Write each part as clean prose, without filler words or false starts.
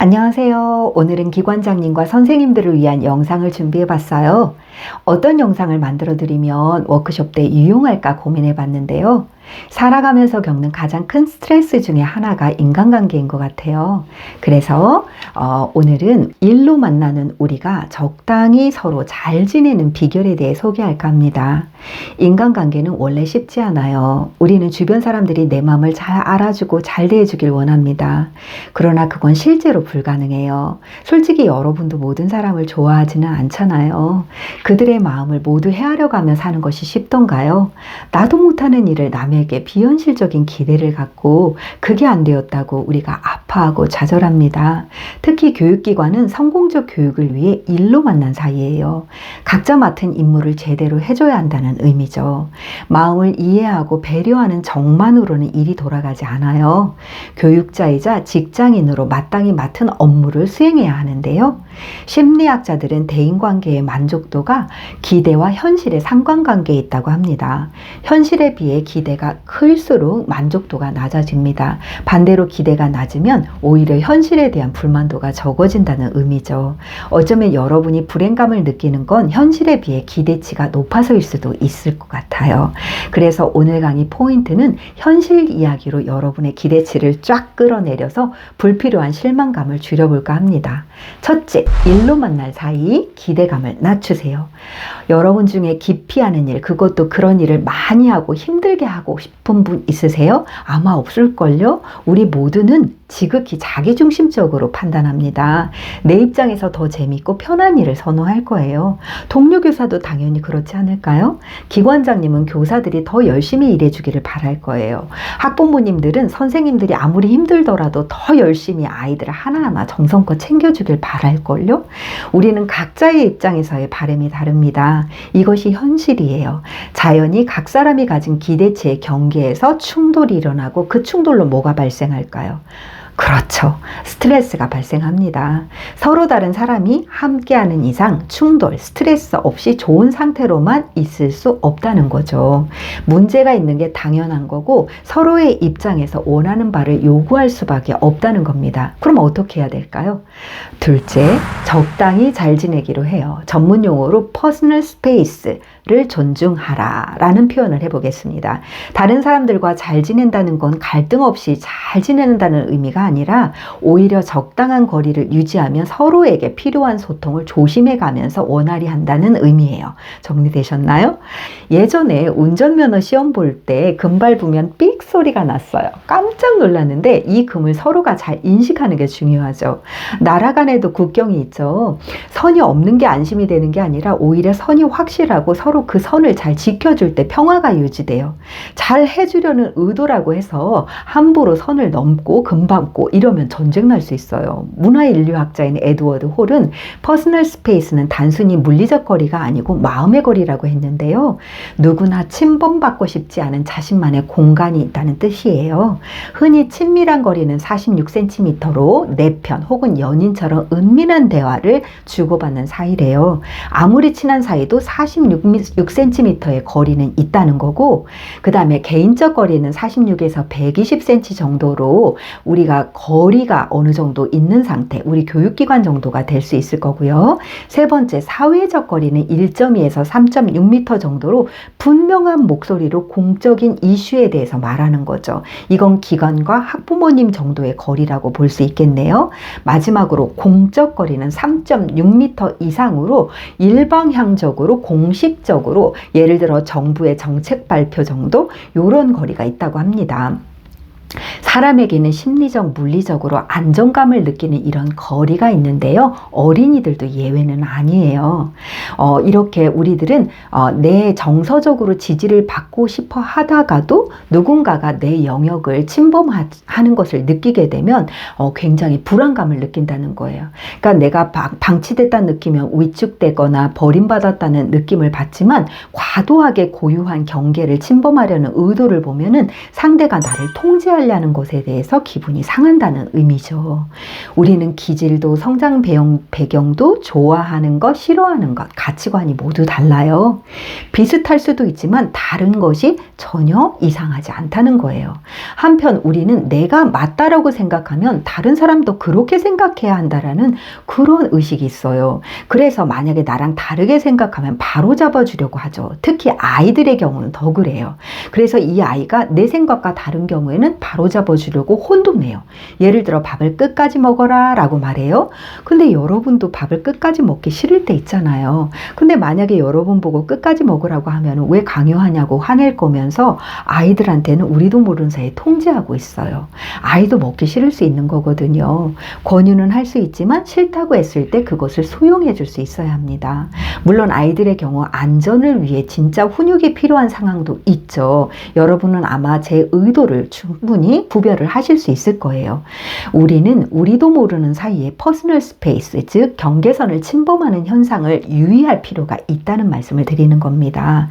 안녕하세요. 오늘은 기관장님과 선생님들을 위한 영상을 준비해 봤어요. 어떤 영상을 만들어 드리면 워크숍 때 유용할까 고민해 봤는데요. 살아가면서 겪는 가장 큰 스트레스 중에 하나가 인간관계인 것 같아요. 그래서 오늘은 일로 만나는 우리가 적당히 서로 잘 지내는 비결에 대해 소개할까 합니다. 인간관계는 원래 쉽지 않아요. 우리는 주변 사람들이 내 마음을 잘 알아주고 잘 대해주길 원합니다. 그러나 그건 실제로 불가능해요. 솔직히 여러분도 모든 사람을 좋아하지는 않잖아요. 그들의 마음을 모두 헤아려가며 사는 것이 쉽던가요? 나도 못하는 일을 남에게 비현실적인 기대를 갖고 그게 안 되었다고 우리가 아파하고 좌절합니다. 특히 교육기관은 성공적 교육을 위해 일로 만난 사이예요. 각자 맡은 임무를 제대로 해줘야 한다는 의미죠. 마음을 이해하고 배려하는 정만으로는 일이 돌아가지 않아요. 교육자이자 직장인으로 마땅히 맡은 업무를 수행해야 하는데요. 심리학자들은 대인관계의 만족도가 기대와 현실의 상관관계에 있다고 합니다. 현실에 비해 기대가 클수록 만족도가 낮아집니다. 반대로 기대가 낮으면 오히려 현실에 대한 불만도가 적어진다는 의미죠. 어쩌면 여러분이 불행감을 느끼는 건 현실에 비해 기대치가 높아서일 수도 있을 것 같아요. 그래서 오늘 강의 포인트는 현실 이야기로 여러분의 기대치를 쫙 끌어내려서 불필요한 실망감을 줄여볼까 합니다. 첫째, 일로 만날 사이 기대감을 낮추세요. 여러분 중에 기피하는 일, 그것도 그런 일을 많이 하고 힘들게 하고 싶은 분 있으세요? 아마 없을걸요? 우리 모두는 지극히 자기중심적으로 판단합니다. 내 입장에서 더 재밌고 편한 일을 선호할 거예요. 동료 교사도 당연히 그렇지 않을까요? 기관장님은 교사들이 더 열심히 일해주기를 바랄 거예요. 학부모님들은 선생님들이 아무리 힘들더라도 더 열심히 아이들을 하나하나 정성껏 챙겨주길 바랄걸요? 우리는 각자의 입장에서의 바람이 다릅니다. 이것이 현실이에요. 자연히 각 사람이 가진 기대치의 경계에서 충돌이 일어나고 그 충돌로 뭐가 발생할까요? 그렇죠. 스트레스가 발생합니다. 서로 다른 사람이 함께하는 이상 충돌, 스트레스 없이 좋은 상태로만 있을 수 없다는 거죠. 문제가 있는 게 당연한 거고 서로의 입장에서 원하는 바를 요구할 수밖에 없다는 겁니다. 그럼 어떻게 해야 될까요? 둘째, 적당히 잘 지내기로 해요. 전문 용어로 퍼스널 스페이스를 존중하라 라는 표현을 해보겠습니다. 다른 사람들과 잘 지낸다는 건 갈등 없이 잘 지낸다는 의미가 아니라 오히려 적당한 거리를 유지하며 서로에게 필요한 소통을 조심해 가면서 원활히 한다는 의미예요. 정리되셨나요? 예전에 운전면허 시험 볼 때 금 밟으면 삑 소리가 났어요. 깜짝 놀랐는데 이 금을 서로가 잘 인식하는 게 중요하죠. 나라 간에도 국경이 있죠. 선이 없는 게 안심이 되는 게 아니라 오히려 선이 확실하고 서로 그 선을 잘 지켜줄 때 평화가 유지돼요. 잘 해주려는 의도라고 해서 함부로 선을 넘고 금 밟고 이러면 전쟁 날 수 있어요. 문화인류학자인 에드워드 홀은 퍼스널 스페이스는 단순히 물리적 거리가 아니고 마음의 거리라고 했는데요. 누구나 침범받고 싶지 않은 자신만의 공간이 있다는 뜻이에요. 흔히 친밀한 거리는 46cm로 내 편 혹은 연인처럼 은밀한 대화를 주고받는 사이래요. 아무리 친한 사이도 46cm의 거리는 있다는 거고, 그 다음에 개인적 거리는 46에서 120cm 정도로 우리가 거리가 어느 정도 있는 상태, 우리 교육기관 정도가 될 수 있을 거고요. 세 번째, 사회적 거리는 1.2에서 3.6m 정도로 분명한 목소리로 공적인 이슈에 대해서 말하는 거죠. 이건 기관과 학부모님 정도의 거리라고 볼 수 있겠네요. 마지막으로 공적 거리는 3.6m 이상으로 일방향적으로 공식적으로 예를 들어 정부의 정책 발표 정도 이런 거리가 있다고 합니다. 사람에게는 심리적, 물리적으로 안정감을 느끼는 이런 거리가 있는데요. 어린이들도 예외는 아니에요. 이렇게 우리들은 내 정서적으로 지지를 받고 싶어 하다가도 누군가가 내 영역을 침범하는 것을 느끼게 되면 굉장히 불안감을 느낀다는 거예요. 그러니까 내가 방치됐다는 느끼면 위축되거나 버림받았다는 느낌을 받지만 과도하게 고유한 경계를 침범하려는 의도를 보면은 상대가 나를 통제하려는 것에 대해서 기분이 상한다는 의미죠. 우리는 기질도 성장 배경도 좋아하는 것, 싫어하는 것, 가치관이 모두 달라요. 비슷할 수도 있지만 다른 것이 전혀 이상하지 않다는 거예요. 한편 우리는 내가 맞다라고 생각하면 다른 사람도 그렇게 생각해야 한다라는 그런 의식이 있어요. 그래서 만약에 나랑 다르게 생각하면 바로 잡아주려고 하죠. 특히 아이들의 경우는 더 그래요. 그래서 이 아이가 내 생각과 다른 경우에는 바로 잡아주려고 혼도 내요. 예를 들어 밥을 끝까지 먹어라 라고 말해요. 근데 여러분도 밥을 끝까지 먹기 싫을 때 있잖아요. 근데 만약에 여러분 보고 끝까지 먹으라고 하면 왜 강요하냐고 화낼 거면서 아이들한테는 우리도 모르는 사이에 통제하고 있어요. 아이도 먹기 싫을 수 있는 거거든요. 권유는 할 수 있지만 싫다고 했을 때 그것을 수용해 줄 수 있어야 합니다. 물론 아이들의 경우 안전을 위해 진짜 훈육이 필요한 상황도 있죠. 여러분은 아마 제 의도를 충분히 구별을 하실 수 있을 거예요. 우리는 우리도 모르는 사이에 퍼스널 스페이스, 즉 경계선을 침범하는 현상을 유의할 필요가 있다는 말씀을 드리는 겁니다.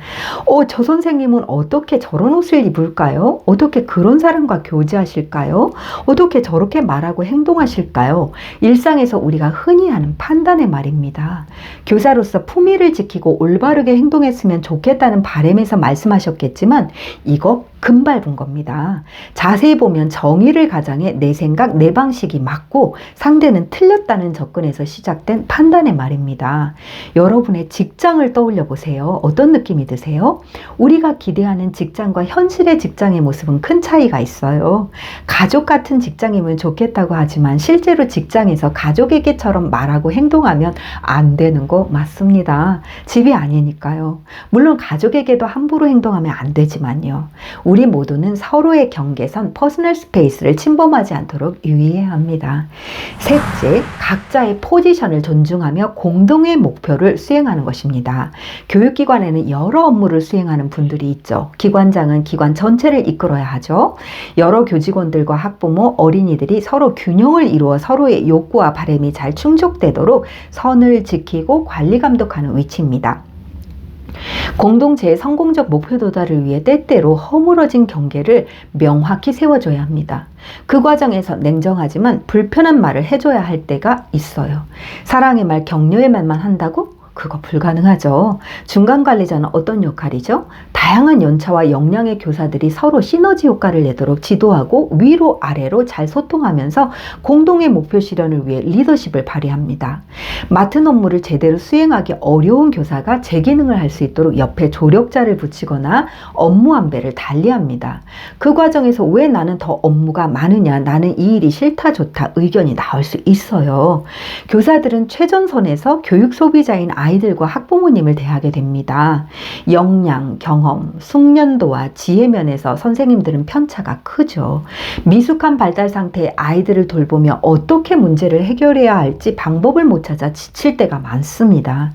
저 선생님은 어떻게 저런 옷을 입을까요? 어떻게 그런 사람과 교제하실까요? 어떻게 저렇게 말하고 행동하실까요? 일상에서 우리가 흔히 하는 판단의 말입니다. 교사로서 품위를 지키고 올바르게 행동했으면 좋겠다는 바람에서 말씀하셨겠지만 이거 금밟은 겁니다. 자세히 보면 정의를 가장해 내 생각, 내 방식이 맞고 상대는 틀렸다는 접근에서 시작된 판단의 말입니다. 여러분의 직장을 떠올려 보세요. 어떤 느낌이 드세요? 우리가 기대하는 직장과 현실의 직장의 모습은 큰 차이가 있어요. 가족 같은 직장이면 좋겠다고 하지만 실제로 직장에서 가족에게처럼 말하고 행동하면 안 되는 거 맞습니다. 집이 아니니까요. 물론 가족에게도 함부로 행동하면 안 되지만요. 우리 모두는 서로의 경계선, 퍼스널 스페이스를 침범하지 않도록 유의해야 합니다. 셋째, 각자의 포지션을 존중하며 공동의 목표를 수행하는 것입니다. 교육기관에는 여러 업무를 수행하는 분들이 있죠. 기관장은 기관 전체를 이끌어야 하죠. 여러 교직원들과 학부모, 어린이들이 서로 균형을 이루어 서로의 욕구와 바람이 잘 충족되도록 선을 지키고 관리 감독하는 위치입니다. 공동체의 성공적 목표 도달을 위해 때때로 허물어진 경계를 명확히 세워줘야 합니다. 그 과정에서 냉정하지만 불편한 말을 해줘야 할 때가 있어요. 사랑의 말, 격려의 말만 한다고? 그거 불가능하죠. 중간 관리자는 어떤 역할이죠? 다양한 연차와 역량의 교사들이 서로 시너지 효과를 내도록 지도하고 위로 아래로 잘 소통하면서 공동의 목표 실현을 위해 리더십을 발휘합니다. 맡은 업무를 제대로 수행하기 어려운 교사가 제 기능을 할 수 있도록 옆에 조력자를 붙이거나 업무 안배를 달리합니다. 그 과정에서 왜 나는 더 업무가 많으냐, 나는 이 일이 싫다 좋다 의견이 나올 수 있어요. 교사들은 최전선에서 교육 소비자인 아이들과 학부모님을 대하게 됩니다. 역량, 경험, 숙련도와 지혜 면에서 선생님들은 편차가 크죠. 미숙한 발달 상태의 아이들을 돌보며 어떻게 문제를 해결해야 할지 방법을 못 찾아 지칠 때가 많습니다.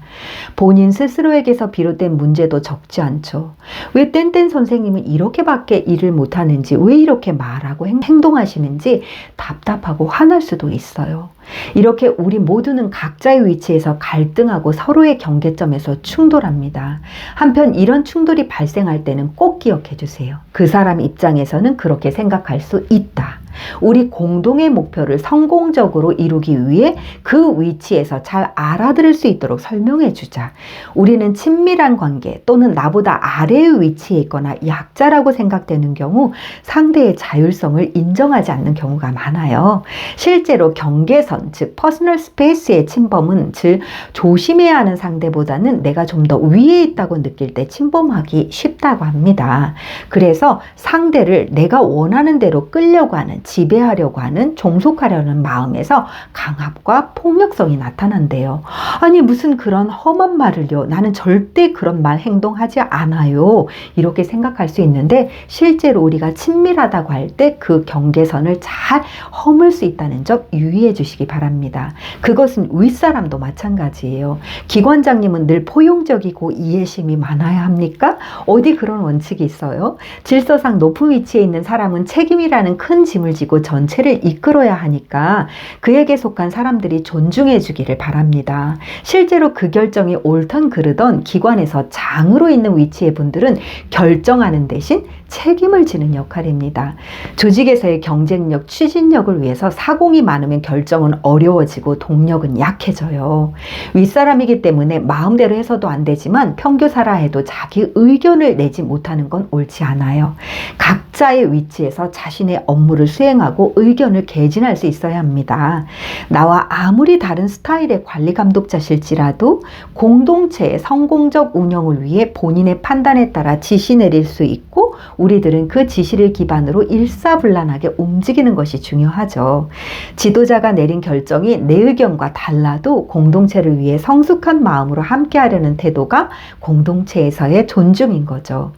본인 스스로에게서 비롯된 문제도 적지 않죠. 왜 땡땡 선생님은 이렇게밖에 일을 못하는지, 왜 이렇게 말하고 행동하시는지 답답하고 화날 수도 있어요. 이렇게 우리 모두는 각자의 위치에서 갈등하고 서로의 경계점에서 충돌합니다. 한편 이런 충돌이 발생할 때는 꼭 기억해 주세요. 그 사람 입장에서는 그렇게 생각할 수 있다. 우리 공동의 목표를 성공적으로 이루기 위해 그 위치에서 잘 알아들을 수 있도록 설명해 주자. 우리는 친밀한 관계 또는 나보다 아래의 위치에 있거나 약자라고 생각되는 경우 상대의 자율성을 인정하지 않는 경우가 많아요. 실제로 경계선, 즉 퍼스널 스페이스의 침범은 즉 조심해야 하는 상대보다는 내가 좀 더 위에 있다고 느낄 때 침범하기 쉽다고 합니다. 그래서 상대를 내가 원하는 대로 끌려고 하는, 지배하려고 하는, 종속하려는 마음에서 강압과 폭력성이 나타난대요. 아니 무슨 그런 험한 말을요. 나는 절대 그런 말 행동하지 않아요. 이렇게 생각할 수 있는데 실제로 우리가 친밀하다고 할 때 그 경계선을 잘 허물 수 있다는 점 유의해 주시기 바랍니다. 그것은 윗사람도 마찬가지예요. 기관장님은 늘 포용적이고 이해심이 많아야 합니까? 어디 그런 원칙이 있어요? 질서상 높은 위치에 있는 사람은 책임이라는 큰 짐을 지고 전체를 이끌어야 하니까 그에게 속한 사람들이 존중해 주기를 바랍니다. 실제로 그 결정이 옳던 그르던 기관에서 장으로 있는 위치의 분들은 결정하는 대신 책임을 지는 역할입니다. 조직에서의 경쟁력, 추진력을 위해서 사공이 많으면 결정은 어려워지고 동력은 약해져요. 윗사람이기 때문에 마음대로 해서도 안 되지만 평교사라 해도 자기 의견을 내지 못하는 건 옳지 않아요. 각자의 위치에서 자신의 업무를 수행하고 의견을 개진할 수 있어야 합니다. 나와 아무리 다른 스타일의 관리 감독자실지라도 공동체의 성공적 운영을 위해 본인의 판단에 따라 지시 내릴 수 있고 우리들은 그 지시를 기반으로 일사불란하게 움직이는 것이 중요하죠. 지도자가 내린 결정이 내 의견과 달라도 공동체를 위해 성숙한 마음으로 함께하려는 태도가 공동체에서의 존중인 거죠.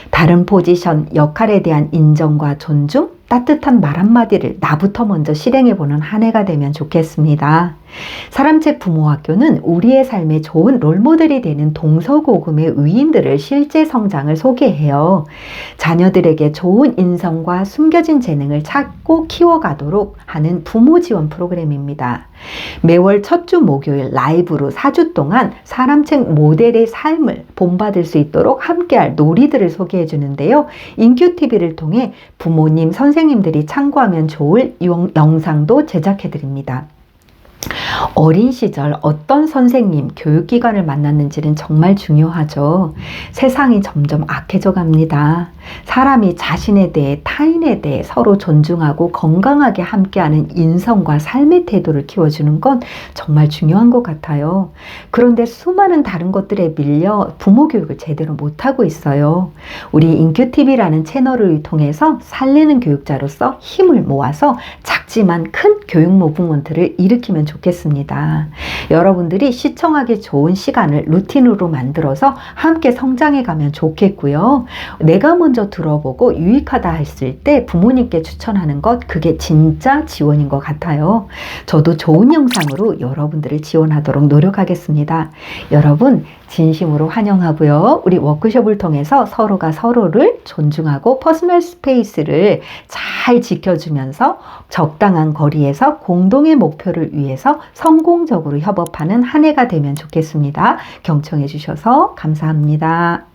다른 포지션, 역할에 대한 인정과 존중, 따뜻한 말 한마디를 나부터 먼저 실행해보는 한 해가 되면 좋겠습니다. 사람책 부모학교는 우리의 삶에 좋은 롤모델이 되는 동서고금의 위인들을 실제 성장을 소개해요. 자녀들에게 좋은 인성과 숨겨진 재능을 찾고 키워가도록 하는 부모 지원 프로그램입니다. 매월 첫 주 목요일 라이브로 4주 동안 사람책 모델의 삶을 본받을 수 있도록 함께할 놀이들을 소개해 주는데요. 인큐TV를 통해 부모님, 선생님들이 참고하면 좋을 영상도 제작해 드립니다. 어린 시절 어떤 선생님, 교육기관을 만났는지는 정말 중요하죠. 세상이 점점 악해져 갑니다. 사람이 자신에 대해 타인에 대해 서로 존중하고 건강하게 함께하는 인성과 삶의 태도를 키워주는 건 정말 중요한 것 같아요. 그런데 수많은 다른 것들에 밀려 부모 교육을 제대로 못하고 있어요. 우리 인큐TV라는 채널을 통해서 살리는 교육자로서 힘을 모아서 작지만 큰 교육 모브먼트를 일으키면 좋겠습니다. 여러분들이 시청하기 좋은 시간을 루틴으로 만들어서 함께 성장해 가면 좋겠고요. 내가 먼저 들어보고 유익하다 했을 때 부모님께 추천하는 것, 그게 진짜 지원인 것 같아요. 저도 좋은 영상으로 여러분들을 지원하도록 노력하겠습니다. 여러분 진심으로 환영하고요. 우리 워크숍을 통해서 서로가 서로를 존중하고 퍼스널 스페이스를 잘 지켜주면서 적당한 거리에서 공동의 목표를 위해서 성공적으로 협업하는 한 해가 되면 좋겠습니다. 경청해 주셔서 감사합니다.